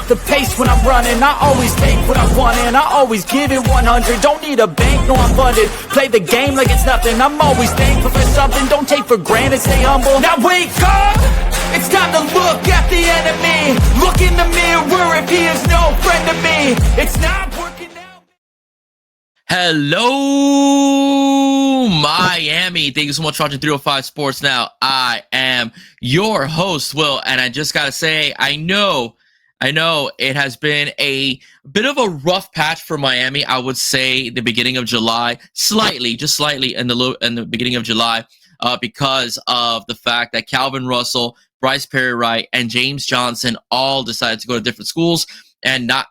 the pace when I'm running. I always take what I want and I always give it 100. Don't need a bank, no I'm funded. Play the game like it's nothing. I'm always thankful for something. Don't take for granted, stay humble. Now wake up! It's time to look at the enemy. Look in the mirror if he is no friend to me. It's not working out. Hello, Miami. Thank you so much for watching 305 Sports Now. I am your host, Will, and I just got to say, I know it has been a bit of a rough patch for Miami. I would say the beginning of July, just slightly in the beginning of July, because of the fact that Calvin Russell, Bryce Perry-Wright, and James Johnson all decided to go to different schools and not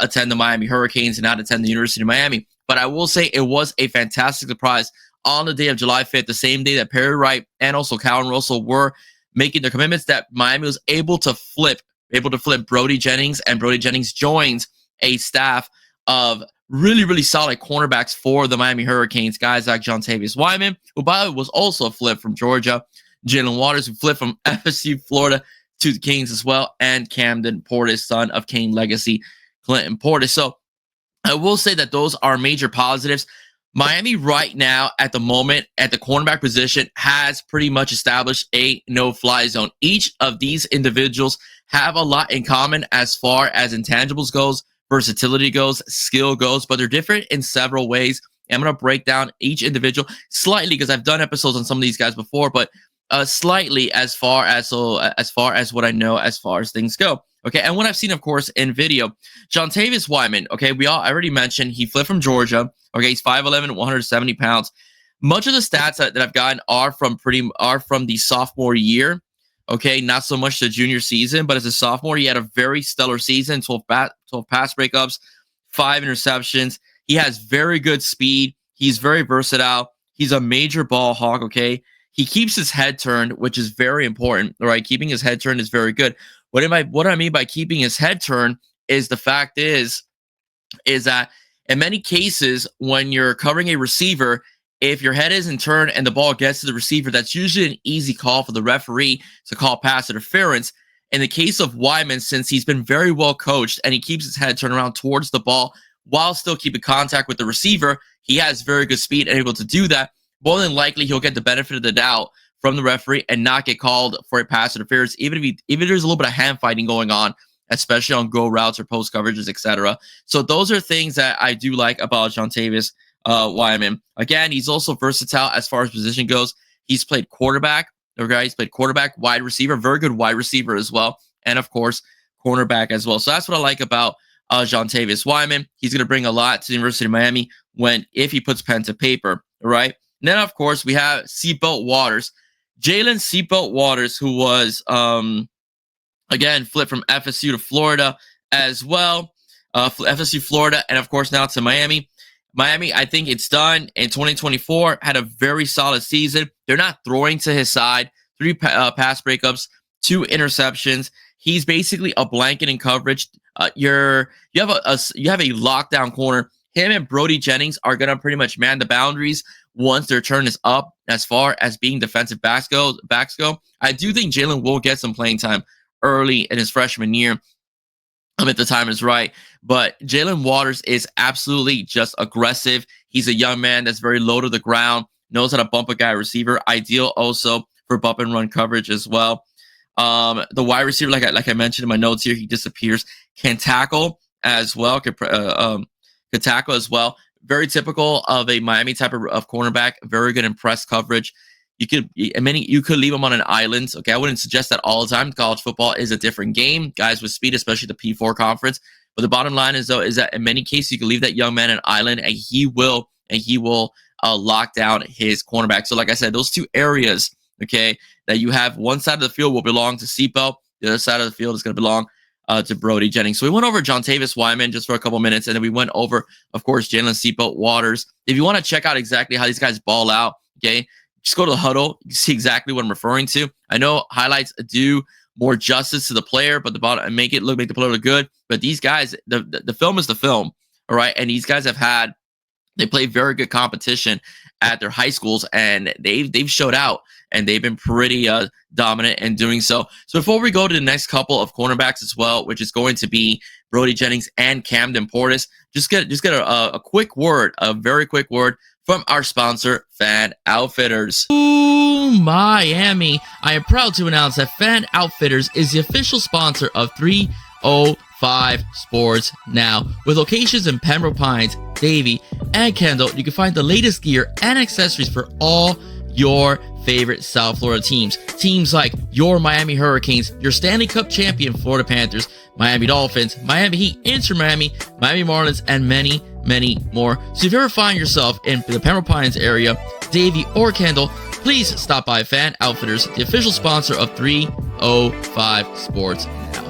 attend the Miami Hurricanes and not attend the University of Miami. But I will say it was a fantastic surprise on the day of July 5th, the same day that Perry-Wright and also Calvin Russell were making their commitments, that Miami was able to flip Brody Jennings, and Brody Jennings joins a staff of really, really solid cornerbacks for the Miami Hurricanes, guys like Jontavius Wyman, who by the way was also a flip from Georgia, Jalen Waters, who flipped from FSU Florida to the Kings as well, and Camden Portis, son of Kane legacy Clinton Portis. So I will say that those are major positives. Miami right now at the moment at the cornerback position has pretty much established a no-fly zone. Each of these individuals have a lot in common as far as intangibles goes, versatility goes, skill goes, but they're different in several ways. I'm going to break down each individual slightly because I've done episodes on some of these guys before, but slightly as far as what I know as far as things go. Okay, and what I've seen, of course, in video, Jontavius Wyman. Okay, I already mentioned he flipped from Georgia. Okay, he's 5'11", 170 pounds. Much of the stats that I've gotten are from the sophomore year. Okay, not so much the junior season, but as a sophomore, he had a very stellar season. 12 pass breakups, 5 interceptions. He has very good speed. He's very versatile. He's a major ball hawk. Okay, he keeps his head turned, which is very important. All right, keeping his head turned is very good. What I mean by keeping his head turned is the fact is that in many cases when you're covering a receiver, if your head isn't turned and the ball gets to the receiver, that's usually an easy call for the referee to call pass interference. In the case of Wyman, since he's been very well coached and he keeps his head turned around towards the ball while still keeping contact with the receiver, he has very good speed and able to do that. More than likely, he'll get the benefit of the doubt from the referee and not get called for a pass interference, even if there's a little bit of hand fighting going on, especially on go routes or post coverages, etc. So those are things that I do like about Jontavius Wyman. Again, he's also versatile as far as position goes. He's played quarterback. Okay, he's played quarterback, wide receiver, very good wide receiver as well, and of course cornerback as well. So that's what I like about Jontavius Wyman. He's going to bring a lot to the University of Miami if he puts pen to paper. Right. And then of course we have Seatbelt Waters. Jalen Seatbelt Waters, who was, again, flipped from FSU to Florida as well. FSU, Florida, and, of course, now to Miami. Miami, I think it's done in 2024, had a very solid season. They're not throwing to his side. 3 pass breakups, 2 interceptions. He's basically a blanket in coverage. You have a lockdown corner. Him and Brody Jennings are going to pretty much man the boundaries once their turn is up as far as being defensive backs go. I do think Jalen will get some playing time early in his freshman year if the time is right. But Jalen Waters is absolutely just aggressive. He's a young man that's very low to the ground, knows how to bump a guy receiver, ideal also for bump and run coverage as well. The wide receiver, like I mentioned in my notes here, he disappears. Can tackle as well. Could tackle as well. Very typical of a Miami type of cornerback. Very good in press coverage. You could leave him on an island. Okay, I wouldn't suggest that all the time. College football is a different game. Guys with speed, especially the P4 conference. But the bottom line is that in many cases you can leave that young man an island, and he will lock down his cornerback. So like I said, those 2 areas, okay, that you have, one side of the field will belong to Seatbelt. The other side of the field is going to belong to Brody Jennings. So we went over Jontavius Wyman just for a couple minutes, and then we went over, of course, Jalen Seatbelt Waters. If you want to check out exactly how these guys ball out, okay, just go to the huddle. You see exactly what I'm referring to. I know highlights do more justice to the player, but make the player look good. But these guys, the film is the film, all right? And these guys have had They play very good competition at their high schools, and they've showed out, and they've been pretty dominant in doing so. So before we go to the next couple of cornerbacks as well, which is going to be Brody Jennings and Camden Portis, just get a quick word, a very quick word from our sponsor, Fan Outfitters. Ooh, Miami! I am proud to announce that Fan Outfitters is the official sponsor of 305 Sports Now. With locations in Pembroke Pines, Davie, and Kendall, you can find the latest gear and accessories for all your favorite South Florida teams. Teams like your Miami Hurricanes, your Stanley Cup champion Florida Panthers, Miami Dolphins, Miami Heat, Inter Miami, Miami Marlins, and many, many more. So if you ever find yourself in the Pembroke Pines area, Davie, or Kendall, please stop by Fan Outfitters, the official sponsor of 305 Sports Now.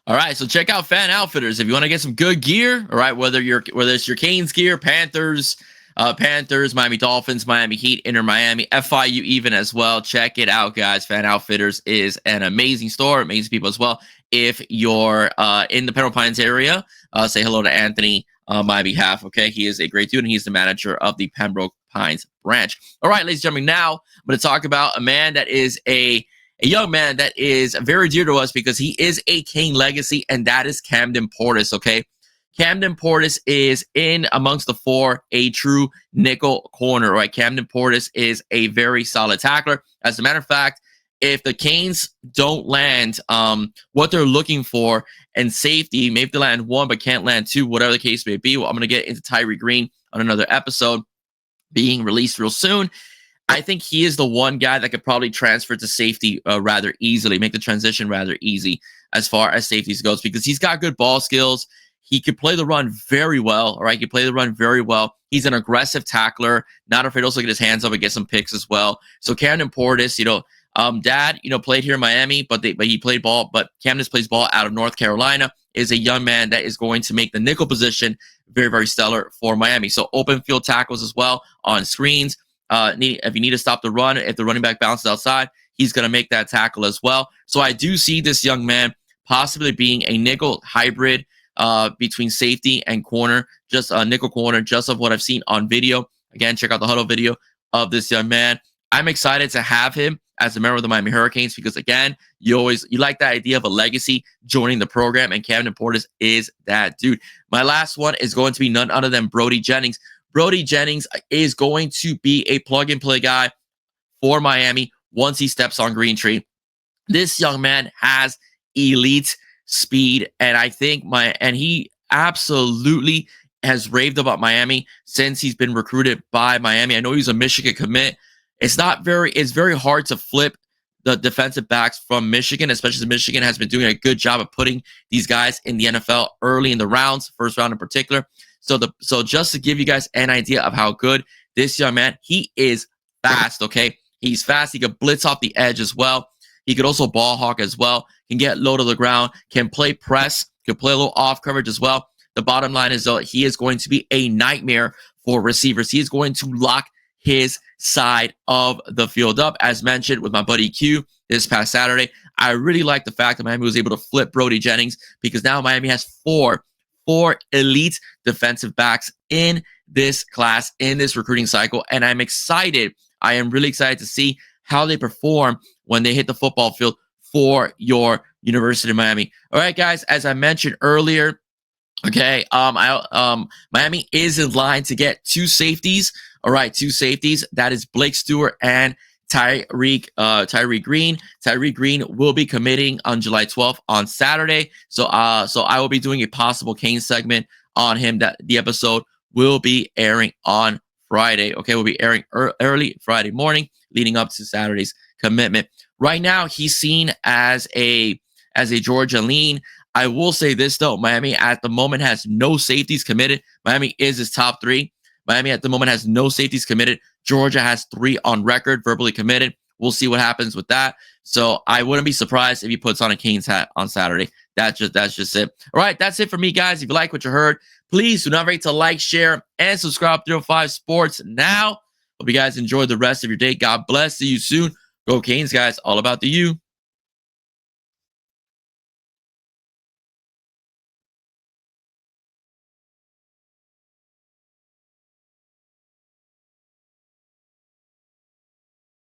All right, so check out Fan Outfitters if you want to get some good gear. All right, whether it's your Canes gear, Panthers, Miami Dolphins, Miami Heat, Inter Miami, FIU even as well. Check it out, guys. Fan Outfitters is an amazing store, amazing people as well. If you're in the Pembroke Pines area, say hello to Anthony on my behalf. Okay, he is a great dude, and he's the manager of the Pembroke Pines branch. All right, ladies and gentlemen, now I'm going to talk about a man that is a young man that is very dear to us because he is a Cane legacy, and that is Camden Portis, okay? Camden Portis is in amongst the four, a true nickel corner, right? Camden Portis is a very solid tackler. As a matter of fact, if the Canes don't land what they're looking for and safety, maybe they land one but can't land two, whatever the case may be, well, I'm going to get into Tyree Green on another episode being released real soon. I think he is the one guy that could probably transfer to safety rather easily, make the transition rather easy as far as safeties goes, because he's got good ball skills. He could play the run very well, all right? He could play the run very well. He's an aggressive tackler, not afraid to also get his hands up and get some picks as well. So Camden Portis, dad, played here in Miami, but he played ball, but Camden plays ball out of North Carolina, is a young man that is going to make the nickel position very, very stellar for Miami. So open field tackles as well on screens. If you need to stop the run, if the running back bounces outside, he's going to make that tackle as well. So I do see this young man possibly being a nickel hybrid between safety and corner, just a nickel corner, just of what I've seen on video. Again, check out the huddle video of this young man. I'm excited to have him as a member of the Miami Hurricanes because, again, you like that idea of a legacy joining the program, and Camden Portis is that dude. My last one is going to be none other than Brody Jennings. Brody Jennings is going to be a plug-and-play guy for Miami once he steps on Green Tree. This young man has elite speed, and I think he absolutely has raved about Miami since he's been recruited by Miami. I know he's a Michigan commit. It's very hard to flip the defensive backs from Michigan, especially as Michigan has been doing a good job of putting these guys in the NFL early in the rounds, first round in particular. So just to give you guys an idea of how good this young man, he is fast, okay? He's fast. He could blitz off the edge as well. He could also ball hawk as well, can get low to the ground, can play press, can play a little off coverage as well. The bottom line is, though, he is going to be a nightmare for receivers. He is going to lock his side of the field up. As mentioned with my buddy Q this past Saturday, I really like the fact that Miami was able to flip Brody Jennings because now Miami has four elite defensive backs in this class, in this recruiting cycle. And I'm excited. I am really excited to see how they perform when they hit the football field for your University of Miami. All right, guys, as I mentioned earlier, okay, Miami is in line to get two safeties. All right, two safeties. That is Blake Stewart and Tyree Green. Tyree Green will be committing on July 12th on Saturday. So I will be doing a possible Cane segment on him. That the episode will be airing on Friday. Okay, we'll be airing early Friday morning, leading up to Saturday's commitment. Right now, he's seen as a Georgia lean. I will say this though: Miami at the moment has no safeties committed. Miami is his top three. Miami at the moment has no safeties committed. Georgia has 3 on record, verbally committed. We'll see what happens with that. So I wouldn't be surprised if he puts on a Canes hat on Saturday. That's just it. All right, that's it for me, guys. If you like what you heard, please do not forget to like, share, and subscribe to 305 Sports Now. Hope you guys enjoy the rest of your day. God bless. See you soon Go Canes, guys. All about the U.